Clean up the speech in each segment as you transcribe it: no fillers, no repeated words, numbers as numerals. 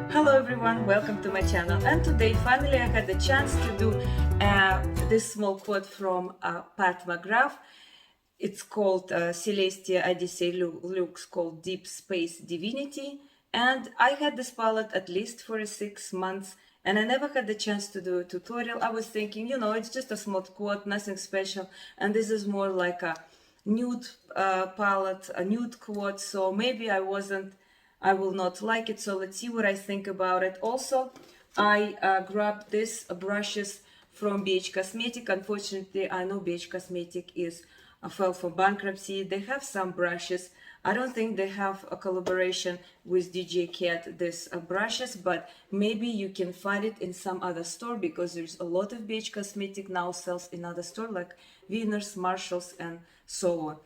Hello everyone, welcome to my channel, and today finally I had the chance to do this small quote from Pat McGrath. It's called Celestia Odyssey Luxe, called Deep Space Divinity, and I had this palette at least for 6 months and I never had the chance to do a tutorial. I was thinking, it's just a small quote, nothing special, and this is more like a nude palette, a nude quote, so maybe I will not like it, so let's see what I think about it. Also, I grabbed these brushes from BH Cosmetic. Unfortunately, I know BH Cosmetic is fell for bankruptcy. They have some brushes. I don't think they have a collaboration with DJ Cat, these brushes, but maybe you can find it in some other store, because there's a lot of BH Cosmetic now sells in other store like Winners, Marshalls, and so on.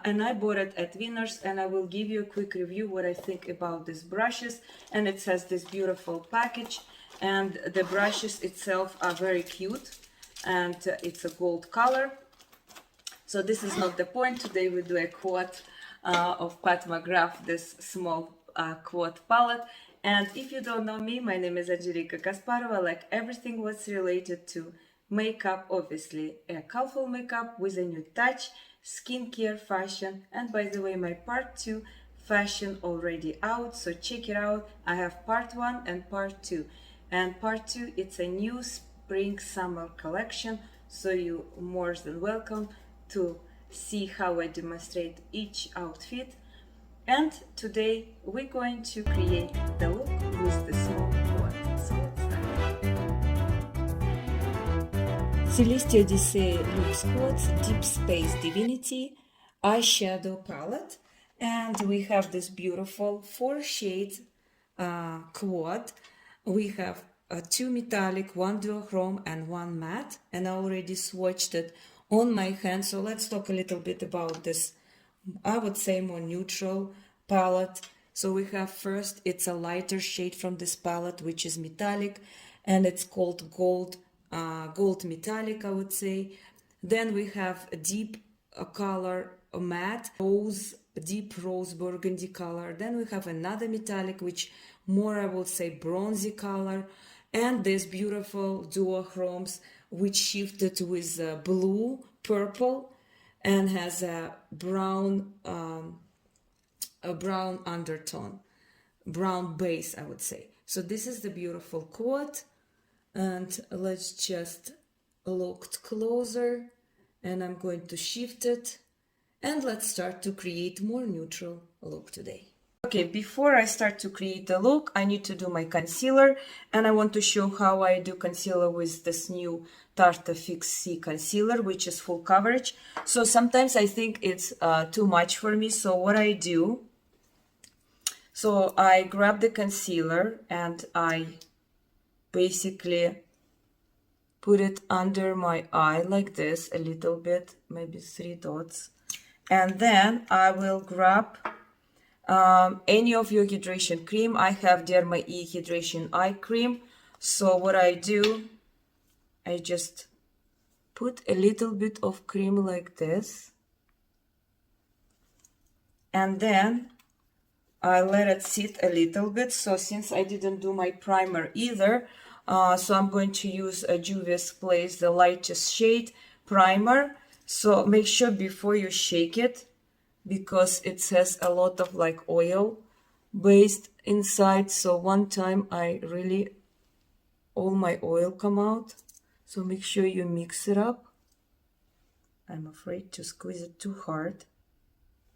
And I bought it at Winners, and I will give you a quick review what I think about these brushes. And it has this beautiful package, and the brushes itself are very cute, and it's a gold color. So this is not the point. Today we do a quote of Pat McGrath, this small quote palette. And if you don't know me, my name is Angelica Kasparova. Like everything what's related to makeup, obviously a colorful makeup with a new touch, skincare, fashion, and by the way, my part 2 fashion already out, so check it out. I have part 1 and part 2, and part 2 it's a new spring summer collection, so you more than welcome to see how I demonstrate each outfit. And today we're going to create the look with the small quad. So let's start. Celestia Odyssey Luxe Quads Deep Space Divinity eyeshadow palette, and we have this beautiful 4 shades quad. We have 2 metallic, 1 duochrome, and 1 matte, and I already swatched it on my hand. So let's talk a little bit about this, I would say, more neutral palette. So we have first, it's a lighter shade from this palette, which is metallic, and it's called gold metallic, I would say. Then we have a deep color matte, deep rose burgundy color. Then we have another metallic, which more, I will say, bronzy color, and this beautiful duochromes, which shifted with blue, purple, and has a brown undertone, brown base, I would say. So this is the beautiful quote. And let's just look closer, and I'm going to shift it, and let's start to create more neutral look today. Okay, before I start to create the look, I need to do my concealer, and I want to show how I do concealer with this new Tarte Fix C concealer, which is full coverage. So sometimes I think it's too much for me, so what I do, so I grab the concealer and I basically put it under my eye like this, a little bit, maybe 3 dots, and then I will grab any of your hydration cream. I have Derma E Hydration Eye Cream. So what I do, I just put a little bit of cream like this, and then I let it sit a little bit. So since I didn't do my primer either, so I'm going to use a Juvia's Place, the lightest shade primer. So make sure before you shake it, because it has a lot of like oil based inside. So one time all my oil come out. So make sure you mix it up. I'm afraid to squeeze it too hard.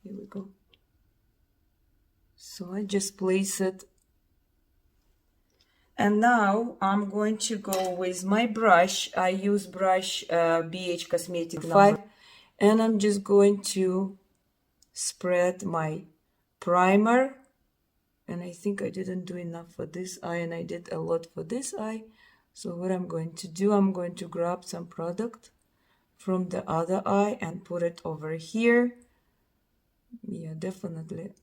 Here we go. So I just place it. And now I'm going to go with my brush. I use brush BH Cosmetic 5. And I'm just going to spread my primer. And I think I didn't do enough for this eye, and I did a lot for this eye. So what I'm going to do, I'm going to grab some product from the other eye and put it over here. Yeah, definitely.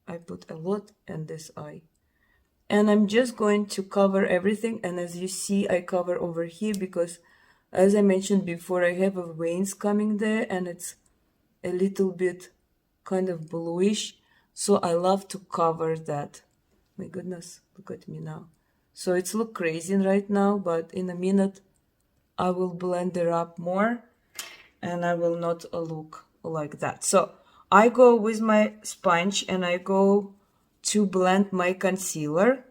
I put a lot in this eye. And I'm just going to cover everything. And as you see, I cover over here because, as I mentioned before, I have a veins coming there, and it's a little bit kind of bluish. So I love to cover that My goodness, look at me now. So it's look crazy right now, but in a minute I will blend it up more and I will not look like that. So I go with my sponge and I go to blend my concealer.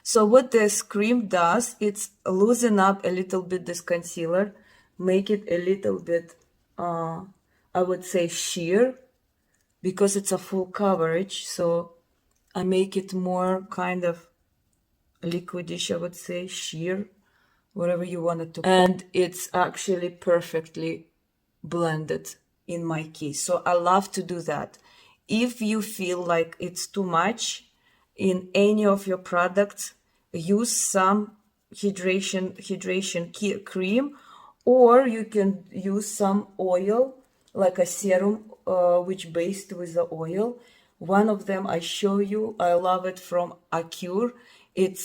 So what this cream does, it's loosen up a little bit this concealer, make it a little bit, I would say sheer, because it's a full coverage. So I make it more kind of liquidish, I would say, sheer, whatever you want it to. And it's actually perfectly blended in my case. So I love to do that. If you feel like it's too much in any of your products, use some hydration cream, or you can use some oil, like a serum, which based with the oil. One of them I show you, I love it, from Acure. It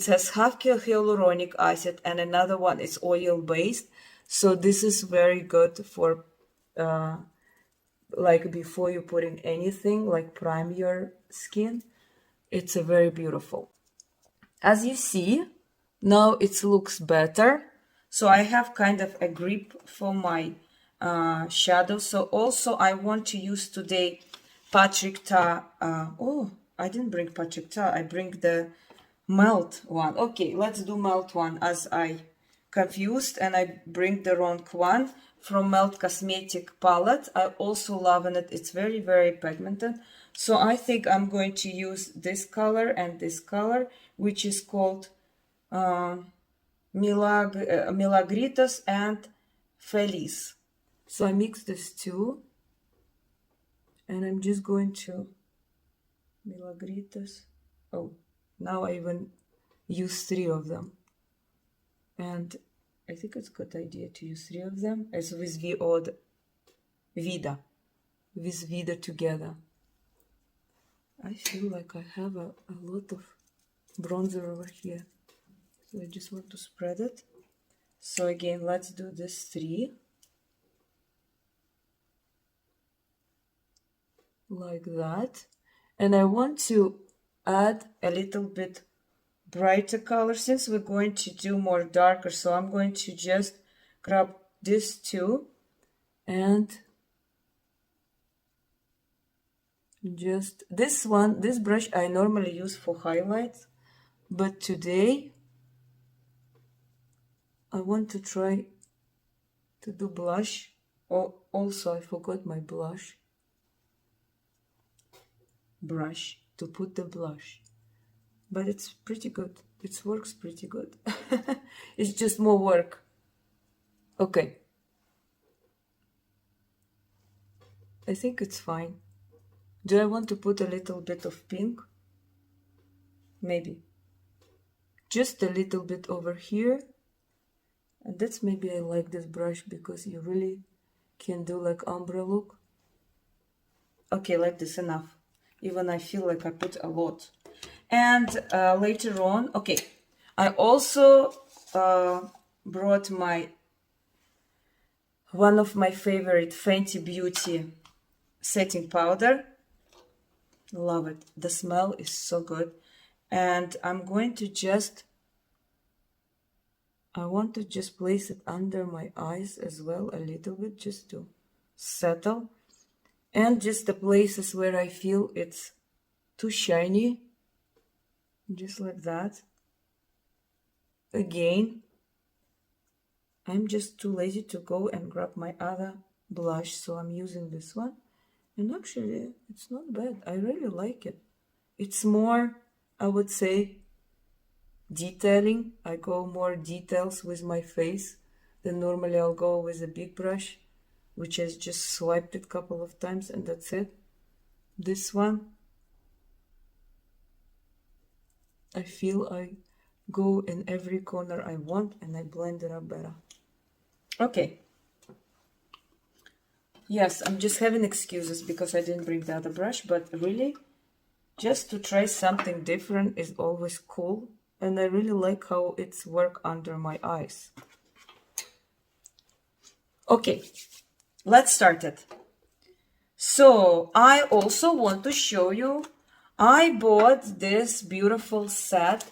has half hyaluronic acid, and another one is oil based. So this is very good for like before you putting anything, like prime your skin. It's a very beautiful. As you see, now it looks better. So I have kind of a grip for my shadow. So also I want to use today Patrick Ta. Oh, I didn't bring Patrick Ta. I bring the melt one. Okay, let's do melt one, as I confused and I bring the wrong one. From Melt Cosmetic palette. I also love it. It's very, very pigmented. So I think I'm going to use this color and this color, which is called Milagritos and Feliz. So I mix these two, and I'm just going to Milagritos. Oh, now I even use 3 of them. And I think it's a good idea to use 3 of them, as with Vida together. I feel like I have a lot of bronzer over here. So I just want to spread it. So again, let's do this 3. Like that. And I want to add a little bit brighter color, since we're going to do more darker. So I'm going to just grab this 2 and just this brush I normally use for highlights, but today I want to try to do blush. Oh, also I forgot my blush brush to put the blush. But it's pretty good. It works pretty good. It's just more work. Okay. I think it's fine. Do I want to put a little bit of pink? Maybe. Just a little bit over here. And that's maybe I like this brush because you really can do like ombre look. Okay, like this, enough. Even I feel like I put a lot. And later on, okay, I also brought one of my favorite Fenty Beauty setting powder. Love it. The smell is so good. And I want to just place it under my eyes as well, a little bit, just to settle. And just the places where I feel it's too shiny. Just like that. Again, I'm just too lazy to go and grab my other blush, so I'm using this one. And actually, it's not bad. I really like it. It's more, I would say, detailing. I go more details with my face than normally I'll go with a big brush, which has just swiped it a couple of times and that's it. This one, I feel I go in every corner I want and I blend it up better. Okay. Yes, I'm just having excuses because I didn't bring the other brush, but really, just to try something different is always cool. And I really like how it's work under my eyes. Okay, let's start it. So I also want to show you I bought this beautiful set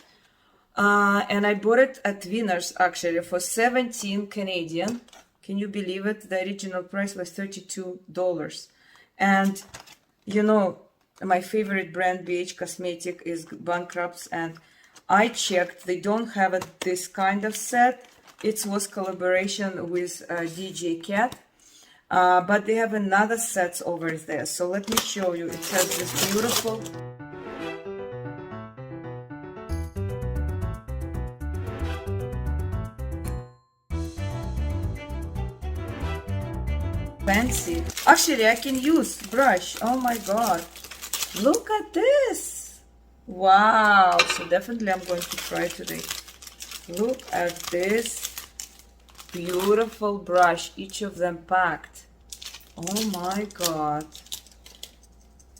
and I bought it at Winners actually for 17 Canadian. Can you believe it? The original price was $32. And you know, my favorite brand BH Cosmetic is bankrupt, and I checked, they don't have this kind of set. It was collaboration with DJ Cat. But they have another sets over there. So let me show you. It has this beautiful fancy. Actually, I can use brush. Oh my god. Look at this. Wow. So definitely I'm going to try today. Look at this beautiful brush. Each of them packed. Oh my god.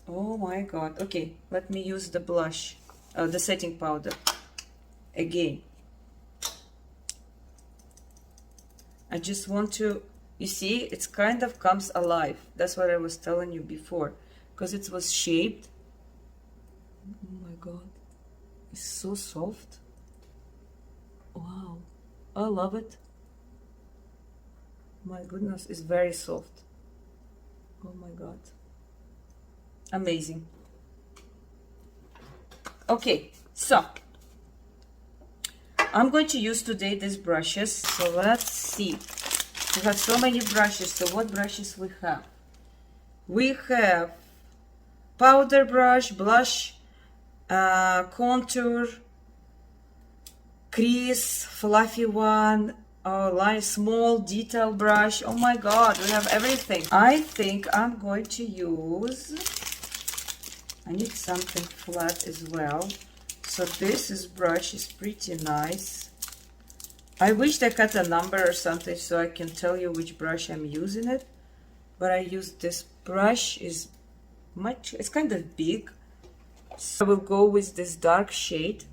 Oh my god. Okay, let me use the blush, the setting powder again. I just want to, you see, it's kind of comes alive. That's what I was telling you before, because it was shaped. Oh my god, it's so soft. Wow, I love it. My goodness, it's very soft. Oh my god, amazing. Okay, so I'm going to use today these brushes. So let's see. We have so many brushes. So what brushes we have? We have powder brush, blush, contour, crease, fluffy one, line, small detail brush. Oh my god, we have everything. I think I'm going to use, I need something flat as well. So this brush is pretty nice. I wish they had a number or something so I can tell you which brush I'm using it. But I use this brush, is much, it's kind of big. So I will go with this dark shade.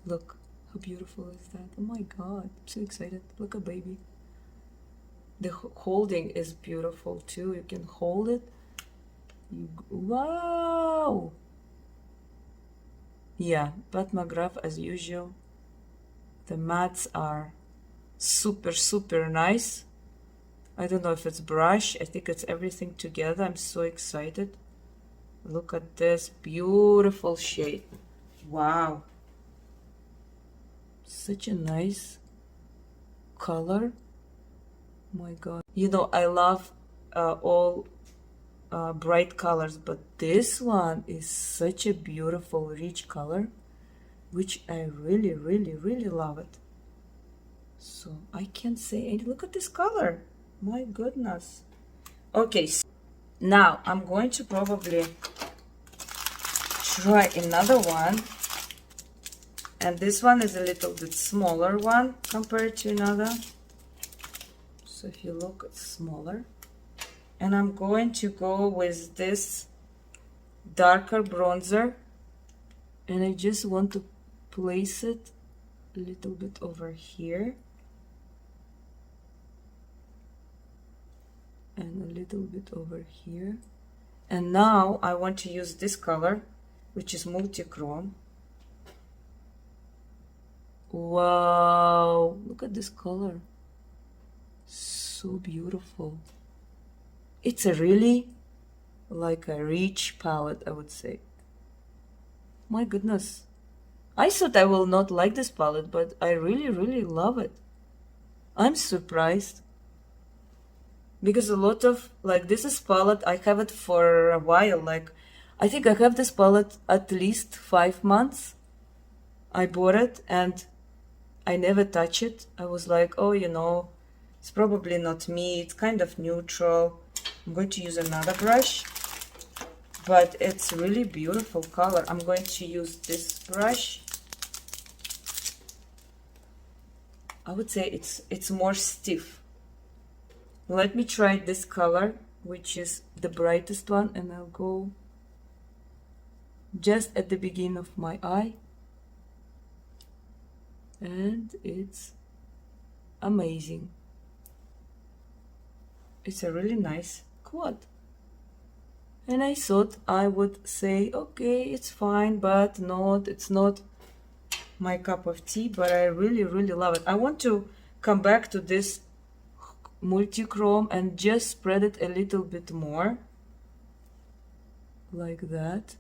Look, how beautiful is that? Oh my god, I'm so excited. Look at baby. The holding is beautiful too. You can hold it. Wow! Yeah, but McGrath as usual. The mattes are super, super nice. I don't know if it's brush. I think it's everything together. I'm so excited. Look at this beautiful shade. Wow. Such a nice color. Oh my god. You know, I love all bright colors, but this one is such a beautiful, rich color, which I really, really, really love it. So I can't say any. Look at this color. My goodness. Okay, so now I'm going to probably try another one. And this one is a little bit smaller one compared to another. So if you look, it's smaller. And I'm going to go with this darker bronzer. And I just want to place it a little bit over here. And a little bit over here. And now I want to use this color, which is multi-chrome. Wow, look at this color. So beautiful. It's a really like a rich palette, I would say. My goodness. I thought I will not like this palette, but I really, really love it. I'm surprised. Because a lot of, like, this is palette, I have it for a while. Like, I think I have this palette at least 5 months. I bought it and I never touch it. I was like, oh, you know, it's probably not me. It's kind of neutral. I'm going to use another brush. But it's really beautiful color. I'm going to use this brush. I would say it's more stiff. Let me try this color, which is the brightest one, and I'll go just at the beginning of my eye. And it's amazing. It's a really nice quad. And I thought I would say, okay, it's fine, but not, it's not my cup of tea, but I really, really love it. I want to come back to this multi-chrome and just spread it a little bit more. Like that.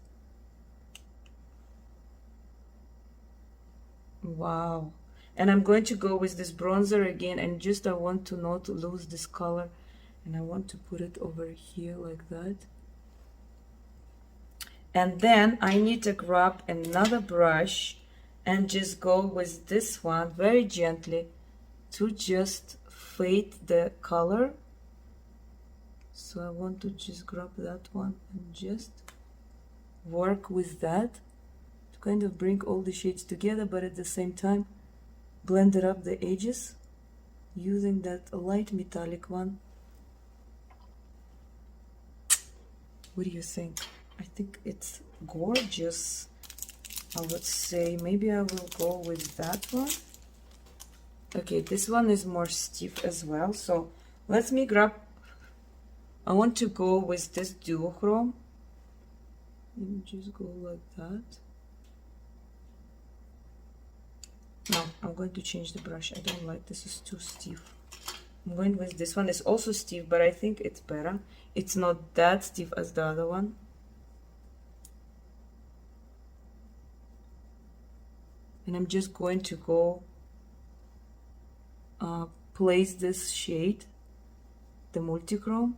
Wow. And I'm going to go with this bronzer again, and just I want to not lose this color. And I want to put it over here like that. And then I need to grab another brush and just go with this one very gently to just fade the color. So I want to just grab that one and just work with that to kind of bring all the shades together, but at the same time blend it up the edges using that light metallic one. What do you think? I think it's gorgeous. I would say maybe I will go with that one. Okay, this one is more stiff as well, so let me grab, I want to go with this duochrome. Let me just go like that. No, I'm going to change the brush. I don't like this, is too stiff. I'm going with this one. It's also stiff, but I think it's better. It's not that stiff as the other one. And I'm just going to go place this shade, the multichrome,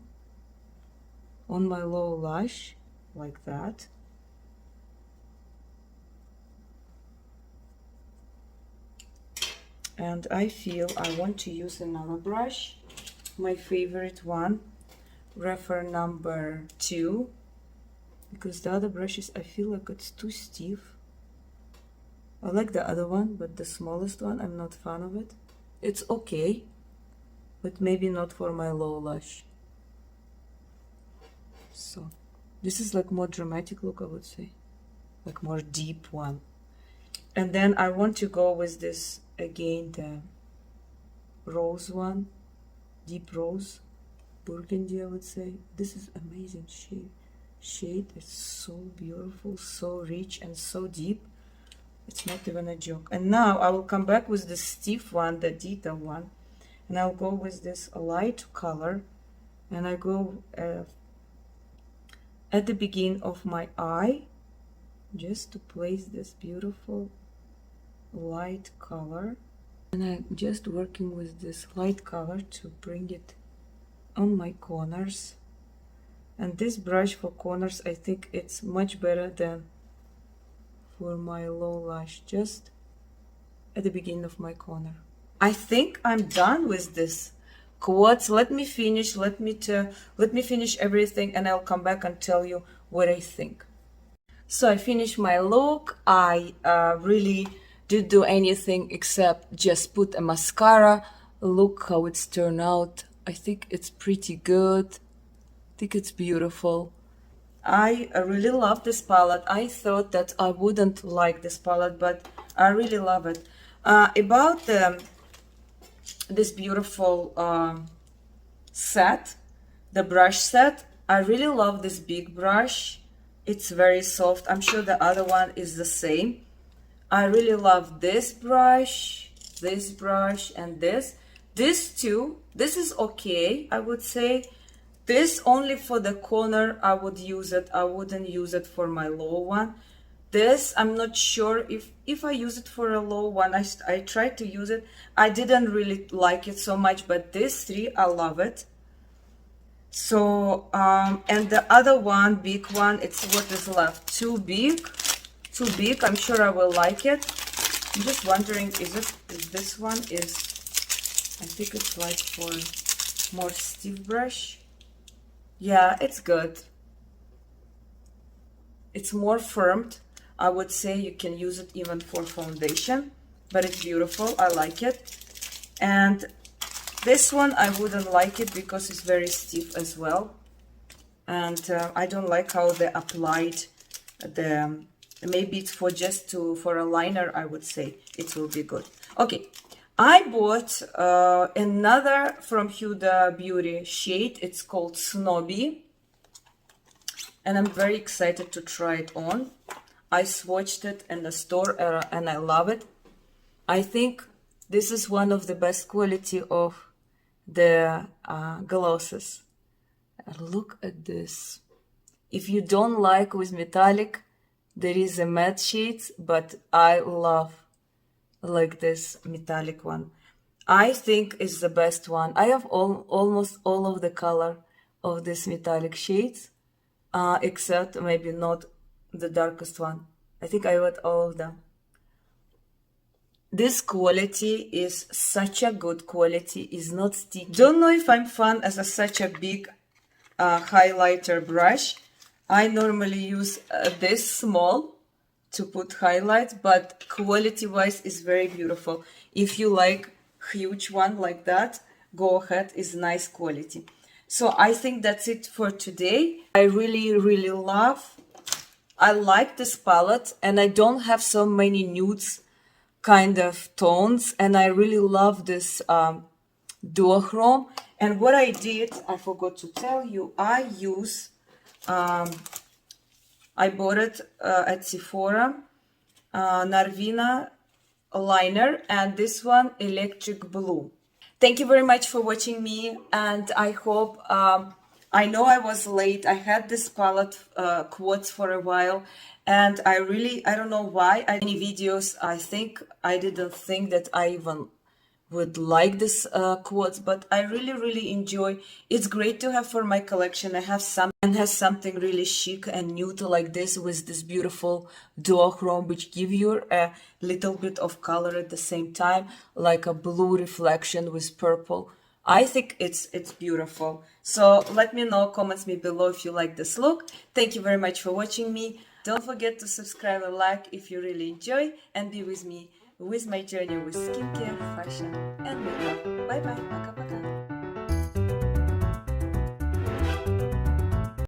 on my lower lash like that. And I feel I want to use another brush, my favorite one, refer number 2, because the other brushes I feel like it's too stiff. I like the other one, but the smallest one, I'm not a fan of it. It's okay, but maybe not for my lower lash. So this is like more dramatic look, I would say, like more deep one. And then I want to go with this again, the rose one, deep rose, burgundy, I would say. This is amazing shade. It's so beautiful, so rich and so deep. It's not even a joke. And now I will come back with the stiff one, the detail one, and I'll go with this light color, and I go at the beginning of my eye, just to place this beautiful light color. And I'm just working with this light color to bring it on my corners. And this brush for corners, I think it's much better than for my low lash, just at the beginning of my corner. I think I'm done with this quotes. Let me finish everything, and I'll come back and tell you what I think. So I finished my look. I really didn't do anything except just put a mascara. Look how it's turned out. I think it's pretty good. I think it's beautiful. I really love this palette. I thought that I wouldn't like this palette, but I really love it. About this beautiful set, the brush set, I really love this big brush. It's very soft. I'm sure the other one is the same. I really love this brush, and this. This too, this is okay, I would say. This only for the corner I would use it. I wouldn't use it for my low one. This, I'm not sure if I use it for a low one. I tried to use it. I didn't really like it so much, but this 3, I love it. So, and the other one, big one, it's what is left. Too big. I'm sure I will like it. I'm just wondering, is this one is, I think it's like for more stiff brush. Yeah, it's good. It's more firmed. I would say you can use it even for foundation, but it's beautiful. I like it. And this one, I wouldn't like it because it's very stiff as well. And I don't like how they applied the, maybe it's for just for a liner, I would say it will be good. Okay, I bought another from Huda Beauty shade. It's called Snobby. and I'm very excited to try it on. I swatched it in the store and I love it. I think this is one of the best quality of the glosses. Look at this. If you don't like with metallic, there is a matte shades, but I love like this metallic one. I think it's the best one. I have almost all of the color of this metallic shades, except maybe not the darkest one. I think I got all of them. This quality is such a good quality, is not sticky. Don't know if I'm fun as such a big highlighter brush. I normally use this small to put highlights, but quality wise is very beautiful. If you like huge one like that, go ahead, is nice quality. So I think that's it for today. I really I like this palette, and I don't have so many nudes kind of tones, and I really love this duochrome. And what I did, I forgot to tell you, I use I bought it at Sephora, NORVINA liner, and this one electric blue. Thank you very much for watching me, and I hope I know I was late. I had this palette quotes for a while, and I don't know why many videos. I didn't think that I even would like this quotes, but I really enjoy. It's great to have for my collection. I have some and has something really chic and nude like this with this beautiful duochrome, which give you a little bit of color at the same time, like a blue reflection with purple. I think it's beautiful. So let me know, comments me below if you like this look. Thank you very much for watching me. Don't forget to subscribe and like if you really enjoy, and be with me with my journey with skincare, fashion and makeup. Bye bye, пока-пока.